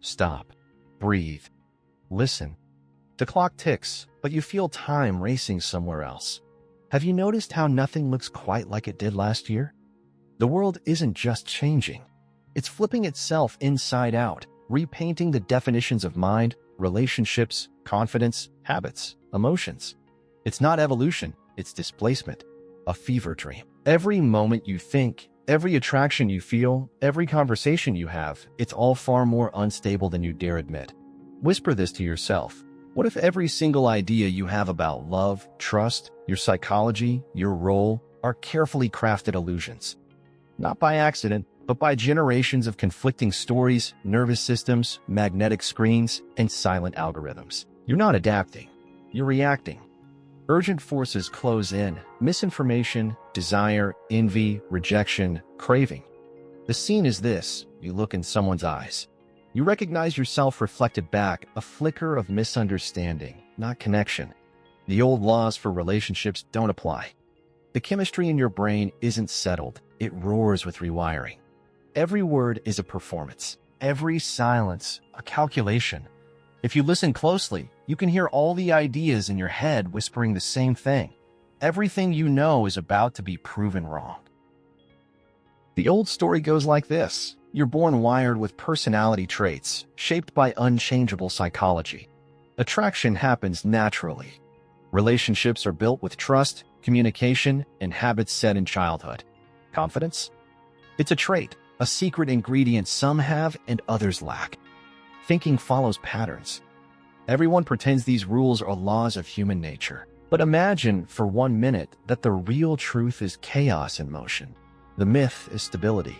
Stop. Breathe. Listen. The clock ticks, but you feel time racing somewhere else. Have you noticed how nothing looks quite like it did last year? The world isn't just changing. It's flipping itself inside out, repainting the definitions of mind, relationships, confidence, habits, emotions. It's not evolution, it's displacement, a fever dream. Every moment you think, every attraction you feel, every conversation you have, it's all far more unstable than you dare admit. Whisper this to yourself. What if every single idea you have about love, trust, your psychology, your role, are carefully crafted illusions? Not by accident, but by generations of conflicting stories, nervous systems, magnetic screens, and silent algorithms. You're not adapting. You're reacting. Urgent forces close in. Misinformation, desire, envy, rejection, craving. The scene is this. You look in someone's eyes. You recognize yourself reflected back, a flicker of misunderstanding, not connection. The old laws for relationships don't apply. The chemistry in your brain isn't settled. It roars with rewiring. Every word is a performance. Every silence, a calculation. If you listen closely, you can hear all the ideas in your head whispering the same thing. Everything you know is about to be proven wrong. The old story goes like this. You're born wired with personality traits, shaped by unchangeable psychology. Attraction happens naturally. Relationships are built with trust, communication, and habits set in childhood. Confidence? It's a trait, a secret ingredient some have and others lack. Thinking follows patterns. Everyone pretends these rules are laws of human nature. But imagine for 1 minute that the real truth is chaos in motion. The myth is stability.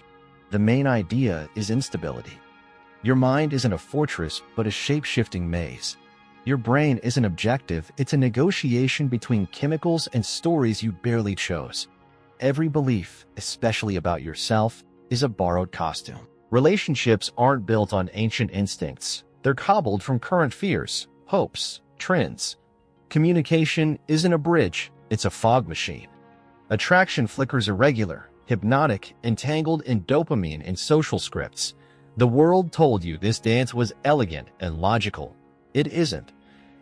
The main idea is instability. Your mind isn't a fortress, but a shape-shifting maze. Your brain isn't objective, it's a negotiation between chemicals and stories you barely chose. Every belief, especially about yourself, is a borrowed costume. Relationships aren't built on ancient instincts. They're cobbled from current fears, hopes, trends. Communication isn't a bridge, it's a fog machine. Attraction flickers irregular, hypnotic, entangled in dopamine and social scripts. The world told you this dance was elegant and logical. It isn't.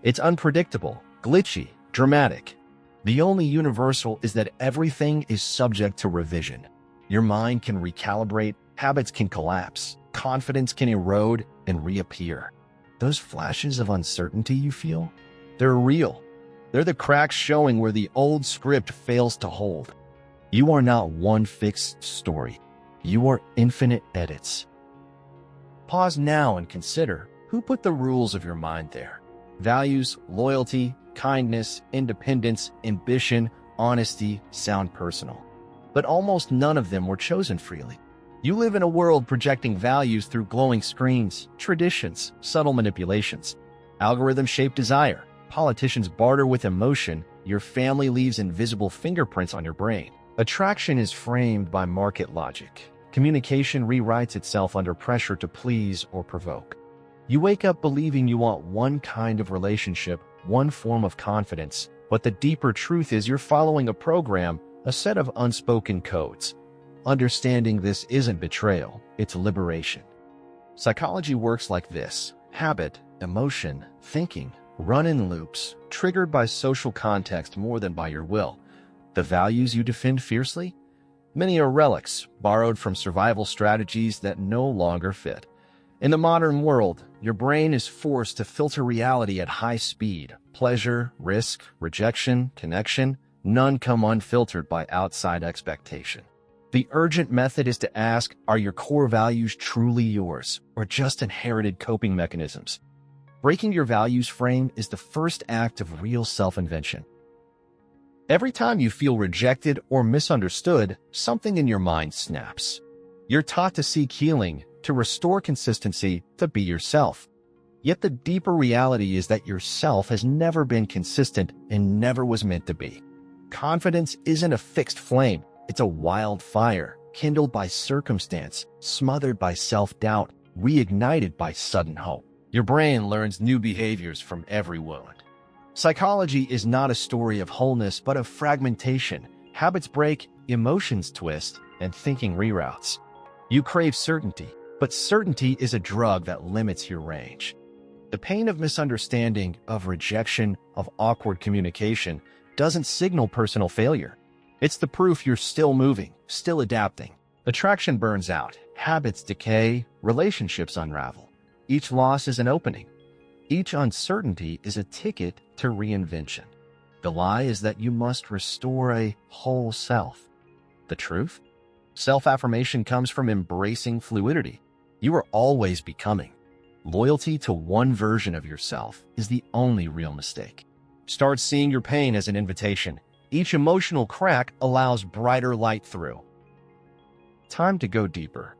It's unpredictable, glitchy, dramatic. The only universal is that everything is subject to revision. Your mind can recalibrate, habits can collapse, confidence can erode and reappear. Those flashes of uncertainty you feel, they're real. They're the cracks showing where the old script fails to hold. You are not one fixed story. You are infinite edits. Pause now and consider who put the rules of your mind there. Values, loyalty, kindness, independence, ambition, honesty sound personal. But almost none of them were chosen freely. You live in a world projecting values through glowing screens, traditions, subtle manipulations. Algorithms shape desire. Politicians barter with emotion. Your family leaves invisible fingerprints on your brain. Attraction is framed by market logic. Communication rewrites itself under pressure to please or provoke. You wake up believing you want one kind of relationship, one form of confidence, but the deeper truth is you're following a program, a set of unspoken codes. Understanding this isn't betrayal, it's liberation. Psychology works like this. Habit, emotion, thinking, run in loops, triggered by social context more than by your will. The values you defend fiercely? Many are relics, borrowed from survival strategies that no longer fit. In the modern world, your brain is forced to filter reality at high speed. Pleasure, risk, rejection, connection, none come unfiltered by outside expectation. The urgent method is to ask, are your core values truly yours, or just inherited coping mechanisms? Breaking your values frame is the first act of real self-invention. Every time you feel rejected or misunderstood, something in your mind snaps. You're taught to seek healing, to restore consistency, to be yourself. Yet the deeper reality is that yourself has never been consistent and never was meant to be. Confidence isn't a fixed flame, it's a wildfire, kindled by circumstance, smothered by self-doubt, reignited by sudden hope. Your brain learns new behaviors from every wound. Psychology is not a story of wholeness, but of fragmentation. Habits break, emotions twist, and thinking reroutes. You crave certainty, But certainty is a drug that limits your range. The pain of misunderstanding, of rejection, of awkward communication doesn't signal personal failure. It's the proof you're still moving, still adapting. Attraction burns out, habits decay, relationships unravel. Each loss is an opening. Each uncertainty is a ticket to reinvention. The lie is that you must restore a whole self. The truth? Self-affirmation comes from embracing fluidity. You are always becoming. Loyalty to one version of yourself is the only real mistake. Start seeing your pain as an invitation. Each emotional crack allows brighter light through. Time to go deeper.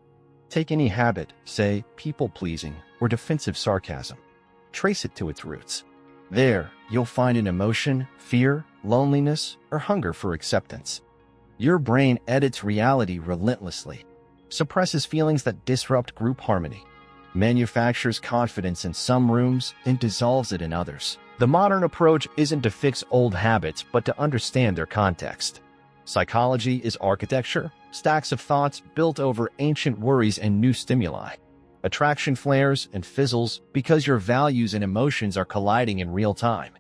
Take any habit, say people-pleasing or defensive sarcasm. Trace it to its roots. There, you'll find an emotion, fear, loneliness, or hunger for acceptance. Your brain edits reality relentlessly, suppresses feelings that disrupt group harmony, manufactures confidence in some rooms, and dissolves it in others. The modern approach isn't to fix old habits, but to understand their context. Psychology is architecture, stacks of thoughts built over ancient worries and new stimuli. Attraction flares and fizzles because your values and emotions are colliding in real time.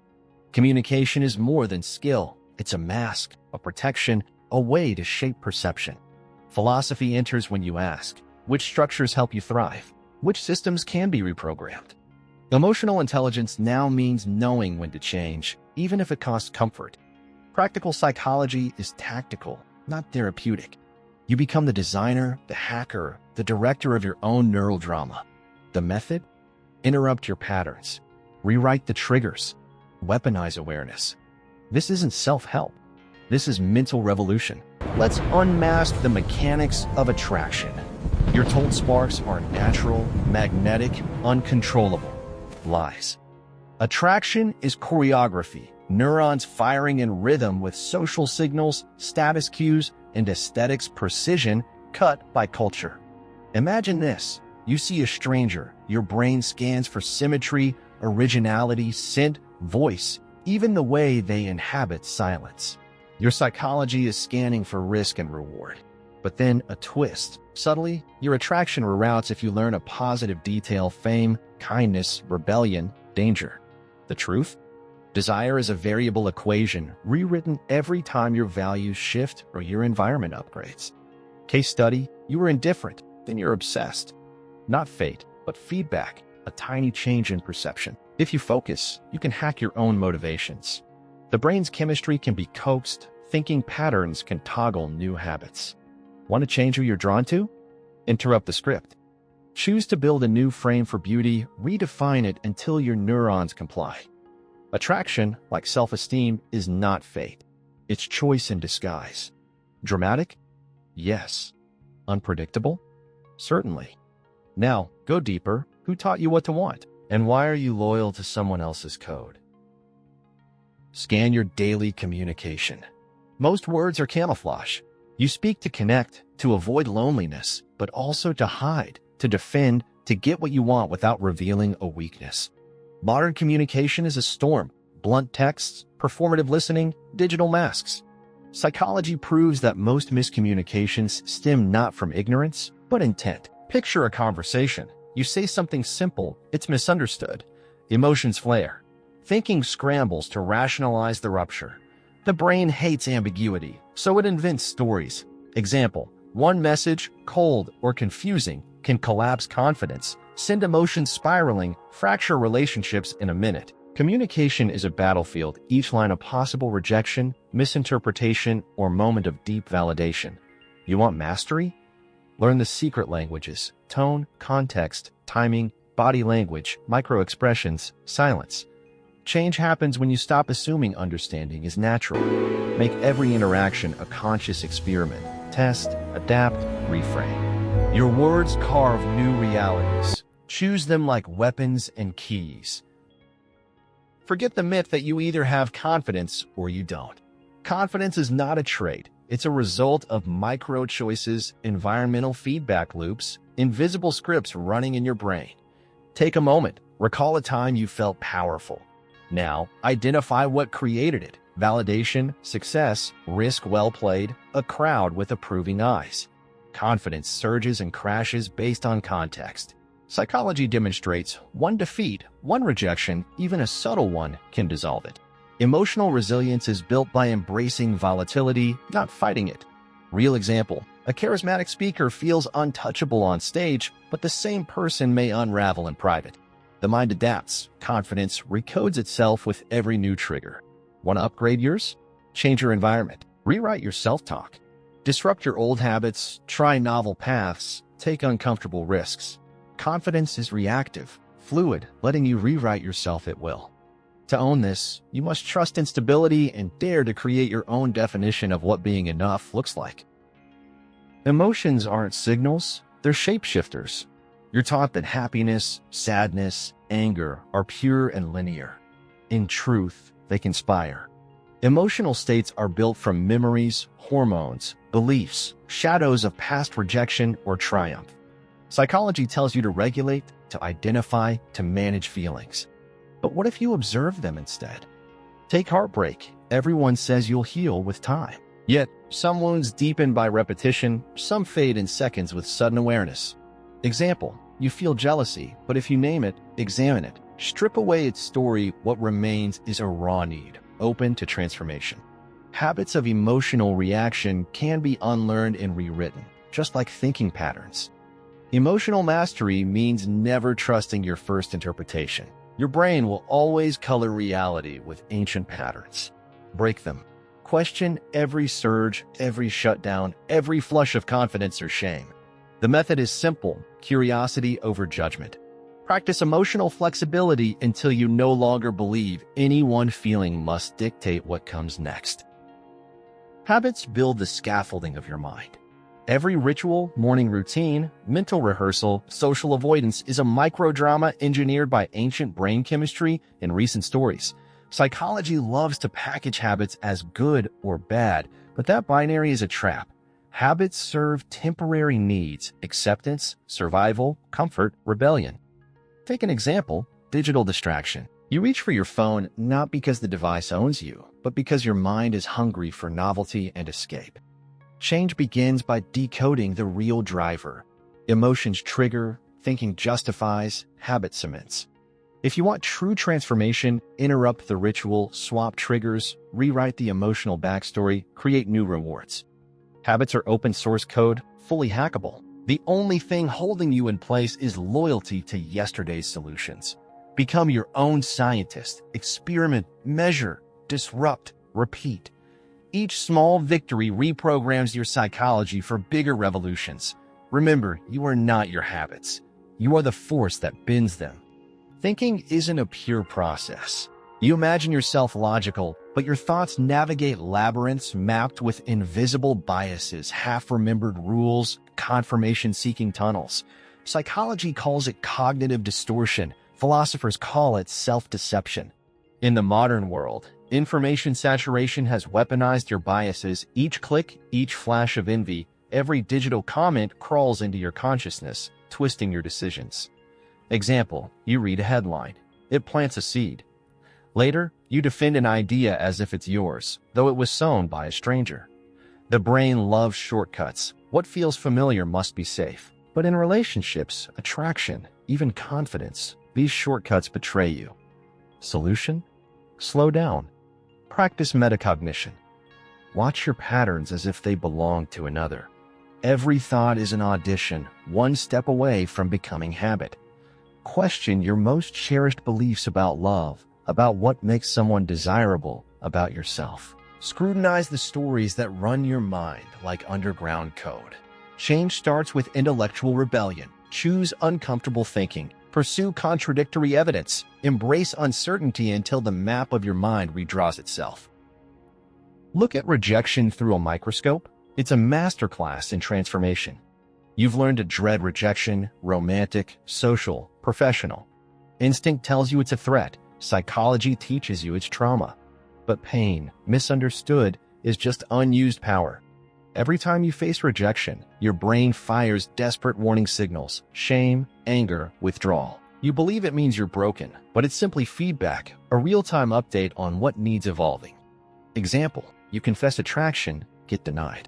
Communication is more than skill. It's a mask, a protection, a way to shape perception. Philosophy enters when you ask, which structures help you thrive? Which systems can be reprogrammed? Emotional intelligence now means knowing when to change, even if it costs comfort. Practical psychology is tactical, not therapeutic. You become the designer, the hacker, the director of your own neural drama. The method? Interrupt your patterns. Rewrite the triggers. Weaponize awareness. This isn't self-help. This is mental revolution. Let's unmask the mechanics of attraction. You're told sparks are natural, magnetic, uncontrollable. Lies. Attraction is choreography, neurons firing in rhythm with social signals, status cues, and aesthetics precision cut by culture. Imagine this. You see a stranger. Your brain scans for symmetry, originality, scent, voice, even the way they inhabit silence. Your psychology is scanning for risk and reward. But then a twist. Subtly, your attraction reroutes if you learn a positive detail: fame, kindness, rebellion, danger. The truth? Desire is a variable equation rewritten every time your values shift or your environment upgrades. Case study: you were indifferent, then you're obsessed. Not fate, but feedback, a tiny change in perception. If you focus, you can hack your own motivations. The brain's chemistry can be coaxed, thinking patterns can toggle new habits. Want to change who you're drawn to? Interrupt the script. Choose to build a new frame for beauty, redefine it until your neurons comply. Attraction, like self-esteem, is not fate. It's choice in disguise. Dramatic? Yes. Unpredictable? Certainly. Now, go deeper. Who taught you what to want? And why are you loyal to someone else's code? Scan your daily communication. Most words are camouflage. You speak to connect, to avoid loneliness, but also to hide, to defend, to get what you want without revealing a weakness. Modern communication is a storm: blunt texts, performative listening, digital masks. Psychology proves that most miscommunications stem not from ignorance, but intent. Picture a conversation. You say something simple, it's misunderstood. Emotions flare. Thinking scrambles to rationalize the rupture. The brain hates ambiguity, so it invents stories. Example: one message, cold or confusing, can collapse confidence, send emotions spiraling, fracture relationships in a minute. Communication is a battlefield, each line a possible rejection, misinterpretation, or moment of deep validation. You want mastery? Learn the secret languages: tone, context, timing, body language, micro-expressions, silence. Change happens when you stop assuming understanding is natural. Make every interaction a conscious experiment. Test, adapt, reframe. Your words carve new realities. Choose them like weapons and keys. Forget the myth that you either have confidence or you don't. Confidence is not a trait. It's a result of micro-choices, environmental feedback loops, invisible scripts running in your brain. Take a moment. Recall a time you felt powerful. Now, identify what created it: validation, success, risk well played, a crowd with approving eyes. Confidence surges and crashes based on context. Psychology demonstrates one defeat, one rejection, even a subtle one, can dissolve it. Emotional resilience is built by embracing volatility, not fighting it. Real example: a charismatic speaker feels untouchable on stage, but the same person may unravel in private. The mind adapts. Confidence recodes itself with every new trigger. Want to upgrade yours? Change your environment. Rewrite your self-talk. Disrupt your old habits, try novel paths, take uncomfortable risks. Confidence is reactive, fluid, letting you rewrite yourself at will. To own this, you must trust in stability and dare to create your own definition of what being enough looks like. Emotions aren't signals, they're shapeshifters. You're taught that happiness, sadness, anger are pure and linear. In truth, they conspire. Emotional states are built from memories, hormones, beliefs, shadows of past rejection or triumph. Psychology tells you to regulate, to identify, to manage feelings. But what if you observe them instead? Take heartbreak. Everyone says you'll heal with time. Yet, some wounds deepen by repetition, some fade in seconds with sudden awareness. Example: you feel jealousy, but if you name it, examine it, strip away its story, what remains is a raw need, open to transformation. Habits of emotional reaction can be unlearned and rewritten, just like thinking patterns. Emotional mastery means never trusting your first interpretation. Your brain will always color reality with ancient patterns. Break them. Question every surge, every shutdown, every flush of confidence or shame. The method is simple: curiosity over judgment. Practice emotional flexibility until you no longer believe any one feeling must dictate what comes next. Habits build the scaffolding of your mind. Every ritual, morning routine, mental rehearsal, social avoidance is a microdrama engineered by ancient brain chemistry and recent stories. Psychology loves to package habits as good or bad, but that binary is a trap. Habits serve temporary needs: acceptance, survival, comfort, rebellion. Take an example: digital distraction. You reach for your phone not because the device owns you, but because your mind is hungry for novelty and escape. Change begins by decoding the real driver. Emotions trigger, thinking justifies, habit cements. If you want true transformation, interrupt the ritual, swap triggers, rewrite the emotional backstory, create new rewards. Habits are open source code, fully hackable. The only thing holding you in place is loyalty to yesterday's solutions. Become your own scientist. Experiment, measure, disrupt, repeat. Each small victory reprograms your psychology for bigger revolutions. Remember, you are not your habits. You are the force that bends them. Thinking isn't a pure process. You imagine yourself logical, but your thoughts navigate labyrinths mapped with invisible biases, half-remembered rules, confirmation-seeking tunnels. Psychology calls it cognitive distortion. Philosophers call it self-deception. In the modern world, information saturation has weaponized your biases. Each click, each flash of envy, every digital comment crawls into your consciousness, twisting your decisions. Example: you read a headline. It plants a seed. Later, you defend an idea as if it's yours, though it was sown by a stranger. The brain loves shortcuts. What feels familiar must be safe. But in relationships, attraction, even confidence, these shortcuts betray you. Solution? Slow down. Practice metacognition. Watch your patterns as if they belong to another. Every thought is an audition, one step away from becoming habit. Question your most cherished beliefs about love, about what makes someone desirable, about yourself. Scrutinize the stories that run your mind like underground code. Change starts with intellectual rebellion. Choose uncomfortable thinking. Pursue contradictory evidence. Embrace uncertainty until the map of your mind redraws itself. Look at rejection through a microscope. It's a masterclass in transformation. You've learned to dread rejection: romantic, social, professional. Instinct tells you it's a threat. Psychology teaches you it's trauma. But pain, misunderstood, is just unused power. Every time you face rejection, your brain fires desperate warning signals: shame, anger, withdrawal. You believe it means you're broken, but it's simply feedback, a real-time update on what needs evolving. Example: you confess attraction, get denied.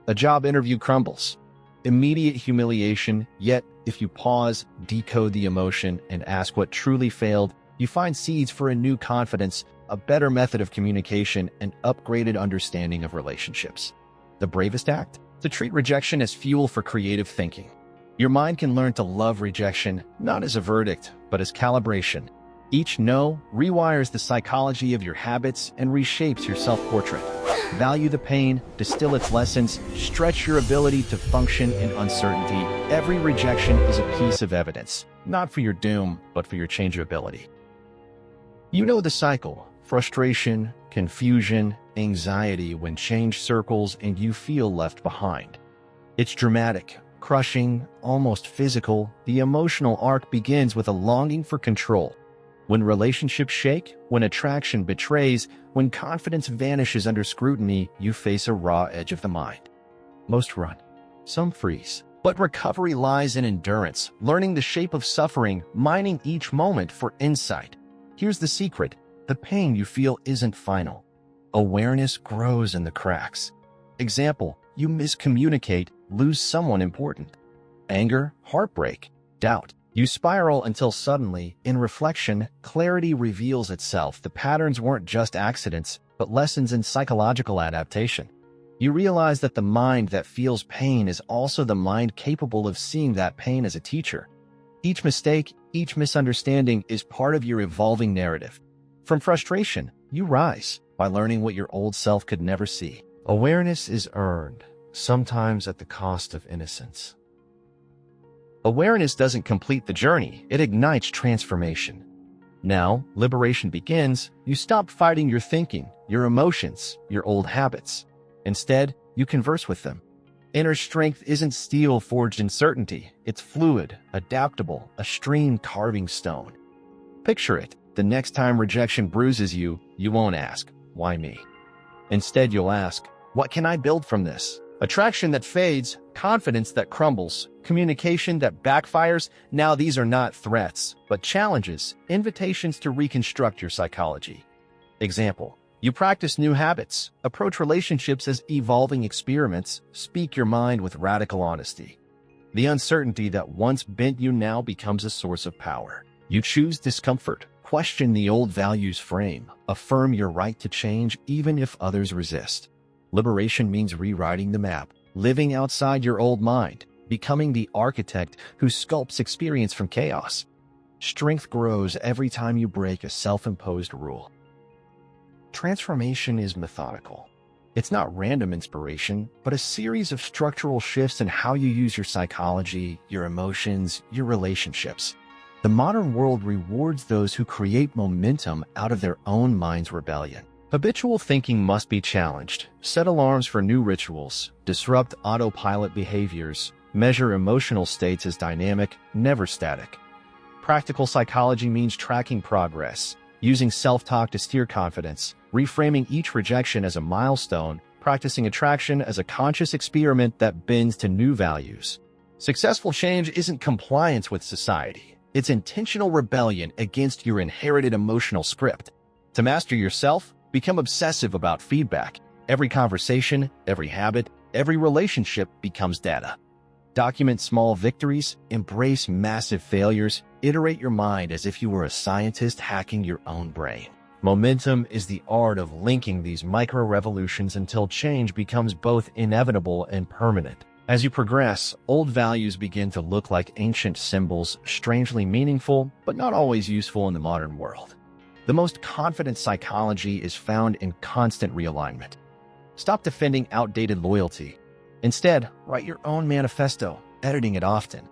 A job interview crumbles. immediate humiliation, yet if you pause, decode the emotion, and ask what truly failed, you find seeds for a new confidence, a better method of communication, and upgraded understanding of relationships. The bravest act? To treat rejection as fuel for creative thinking. Your mind can learn to love rejection, not as a verdict, but as calibration. Each no rewires the psychology of your habits and reshapes your self-portrait. Value the pain, distill its lessons, stretch your ability to function in uncertainty. Every rejection is a piece of evidence, not for your doom, but for your changeability. You know the cycle: frustration, confusion, anxiety when change circles and you feel left behind. It's dramatic, crushing, almost physical. The emotional arc begins with a longing for control. When relationships shake, when attraction betrays, when confidence vanishes under scrutiny, you face a raw edge of the mind. Most run, some freeze. But recovery lies in endurance, learning the shape of suffering, mining each moment for insight. Here's the secret: the pain you feel isn't final. Awareness grows in the cracks. Example: you miscommunicate, lose someone important. Anger, heartbreak, doubt. You spiral until suddenly, in reflection, clarity reveals itself. The patterns weren't just accidents, but lessons in psychological adaptation. You realize that the mind that feels pain is also the mind capable of seeing that pain as a teacher. Each mistake, each misunderstanding is part of your evolving narrative. From frustration, you rise by learning what your old self could never see. Awareness is earned, sometimes at the cost of innocence. Awareness doesn't complete the journey, it ignites transformation. Now, liberation begins. You stop fighting your thinking, your emotions, your old habits. Instead, you converse with them. Inner strength isn't steel forged in certainty. It's fluid, adaptable, a stream carving stone. Picture it. The next time rejection bruises you, you won't ask, "Why me?" Instead, you'll ask, "What can I build from this?" Attraction that fades, confidence that crumbles, communication that backfires. Now these are not threats, but challenges, invitations to reconstruct your psychology. Example: you practice new habits, approach relationships as evolving experiments, speak your mind with radical honesty. The uncertainty that once bent you now becomes a source of power. You choose discomfort, question the old values frame, affirm your right to change even if others resist. Liberation means rewriting the map, living outside your old mind, becoming the architect who sculpts experience from chaos. Strength grows every time you break a self-imposed rule. Transformation is methodical. It's not random inspiration, but a series of structural shifts in how you use your psychology, your emotions, your relationships. The modern world rewards those who create momentum out of their own mind's rebellion. Habitual thinking must be challenged. Set alarms for new rituals, disrupt autopilot behaviors, measure emotional states as dynamic, never static. Practical psychology means tracking progress, using self-talk to steer confidence, reframing each rejection as a milestone, practicing attraction as a conscious experiment that bends to new values. Successful change isn't compliance with society. It's intentional rebellion against your inherited emotional script. To master yourself, become obsessive about feedback. Every conversation, every habit, every relationship becomes data. Document small victories, embrace massive failures, iterate your mind as if you were a scientist hacking your own brain. Momentum is the art of linking these micro-revolutions until change becomes both inevitable and permanent. As you progress, old values begin to look like ancient symbols, strangely meaningful, but not always useful in the modern world. The most confident psychology is found in constant realignment. Stop defending outdated loyalty. Instead, write your own manifesto, editing it often.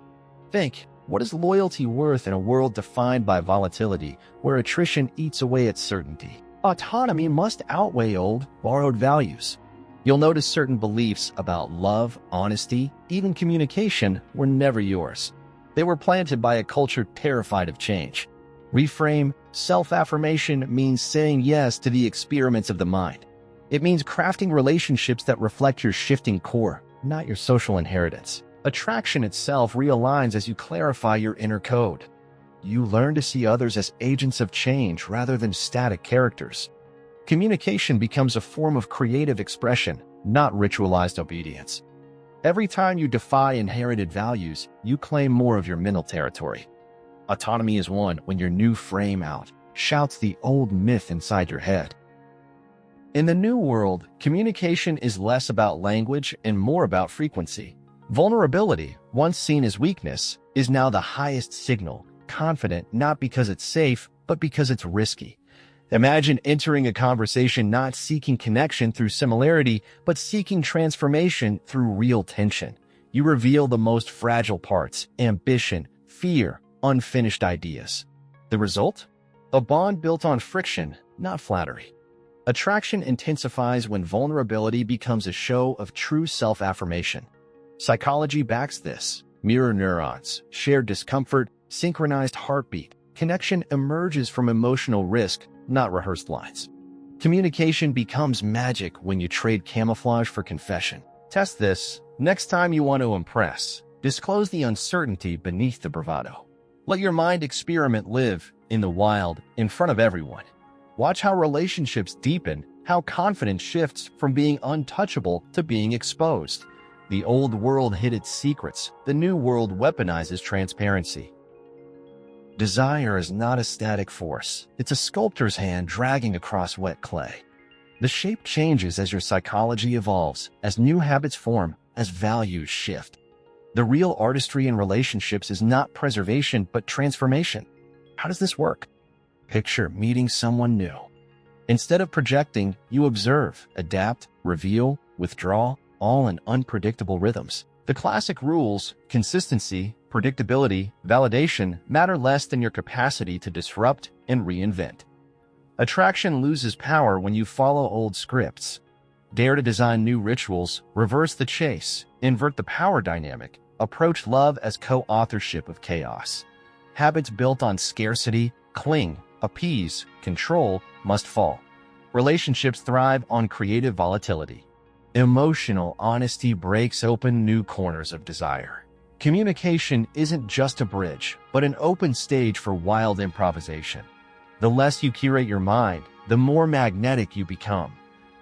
Think, what is loyalty worth in a world defined by volatility, where attrition eats away at certainty? Autonomy must outweigh old, borrowed values. You'll notice certain beliefs about love, honesty, even communication were never yours. They were planted by a culture terrified of change. Reframe. Self-affirmation means saying yes to the experiments of the mind. It means crafting relationships that reflect your shifting core, not your social inheritance. Attraction itself realigns as you clarify your inner code. You learn to see others as agents of change rather than static characters. Communication becomes a form of creative expression, not ritualized obedience. Every time you defy inherited values, you claim more of your mental territory. Autonomy is won when your new frame out shouts the old myth inside your head. In the new world, communication is less about language and more about frequency. Vulnerability, once seen as weakness, is now the highest signal, confident not because it's safe, but because it's risky. Imagine entering a conversation not seeking connection through similarity, but seeking transformation through real tension. You reveal the most fragile parts: ambition, fear, unfinished ideas. The result? A bond built on friction, not flattery. Attraction intensifies when vulnerability becomes a show of true self-affirmation. Psychology backs this. Mirror neurons, shared discomfort, synchronized heartbeat. Connection emerges from emotional risk, not rehearsed lines. Communication becomes magic when you trade camouflage for confession. Test this. Next time you want to impress, disclose the uncertainty beneath the bravado. Let your mind experiment live in the wild in front of everyone. Watch how relationships deepen, how confidence shifts from being untouchable to being exposed. The old world hid its secrets. The new world weaponizes transparency. Desire is not a static force. It's a sculptor's hand dragging across wet clay. The shape changes as your psychology evolves, as new habits form, as values shift. The real artistry in relationships is not preservation, but transformation. How does this work? Picture meeting someone new. Instead of projecting, you observe, adapt, reveal, withdraw, all in unpredictable rhythms. The classic rules, consistency, predictability, validation, matter less than your capacity to disrupt and reinvent. Attraction loses power when you follow old scripts. Dare to design new rituals, reverse the chase, invert the power dynamic, approach love as co-authorship of chaos. Habits built on scarcity, cling, appease, control, must fall. Relationships thrive on creative volatility. Emotional honesty breaks open new corners of desire. Communication isn't just a bridge, but an open stage for wild improvisation. The less you curate your mind, the more magnetic you become.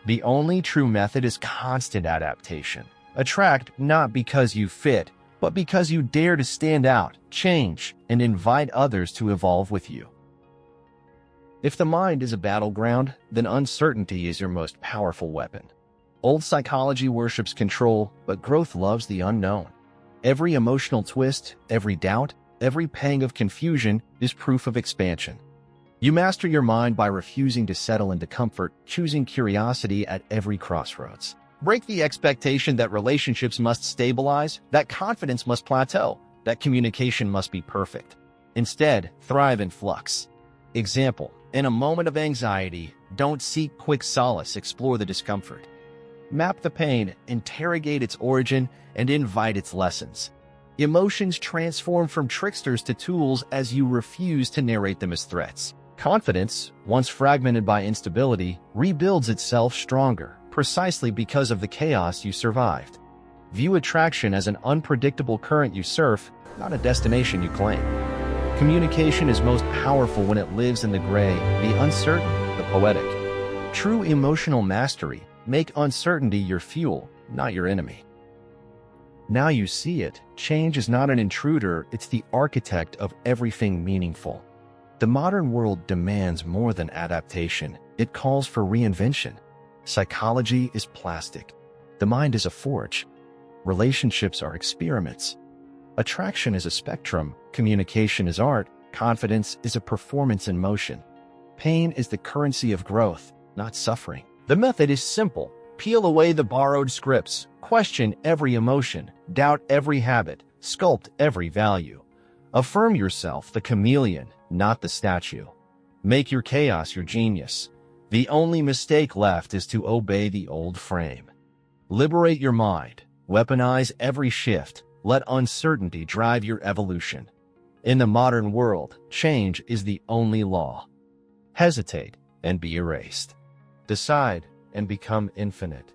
The only true method is constant adaptation. Attract not because you fit, but because you dare to stand out, change, and invite others to evolve with you. If the mind is a battleground, then uncertainty is your most powerful weapon. Old psychology worships control, but growth loves the unknown. Every emotional twist, every doubt, every pang of confusion is proof of expansion. You master your mind by refusing to settle into comfort, choosing curiosity at every crossroads. Break the expectation that relationships must stabilize, that confidence must plateau, that communication must be perfect. Instead, thrive in flux. Example: in a moment of anxiety, don't seek quick solace, explore the discomfort. Map the pain, interrogate its origin, and invite its lessons. Emotions transform from tricksters to tools as you refuse to narrate them as threats. Confidence, once fragmented by instability, rebuilds itself stronger, precisely because of the chaos you survived. View attraction as an unpredictable current you surf, not a destination you claim. Communication is most powerful when it lives in the gray, the uncertain, the poetic. True emotional mastery: make uncertainty your fuel, not your enemy. Now you see it, change is not an intruder, it's the architect of everything meaningful. The modern world demands more than adaptation, it calls for reinvention. Psychology is plastic. The mind is a forge. Relationships are experiments. Attraction is a spectrum, communication is art, confidence is a performance in motion. Pain is the currency of growth, not suffering. The method is simple. Peel away the borrowed scripts, question every emotion, doubt every habit, sculpt every value. Affirm yourself, the chameleon, not the statue. Make your chaos your genius. The only mistake left is to obey the old frame. Liberate your mind. Weaponize every shift. Let uncertainty drive your evolution. In the modern world, change is the only law. Hesitate and be erased. Decide and become infinite.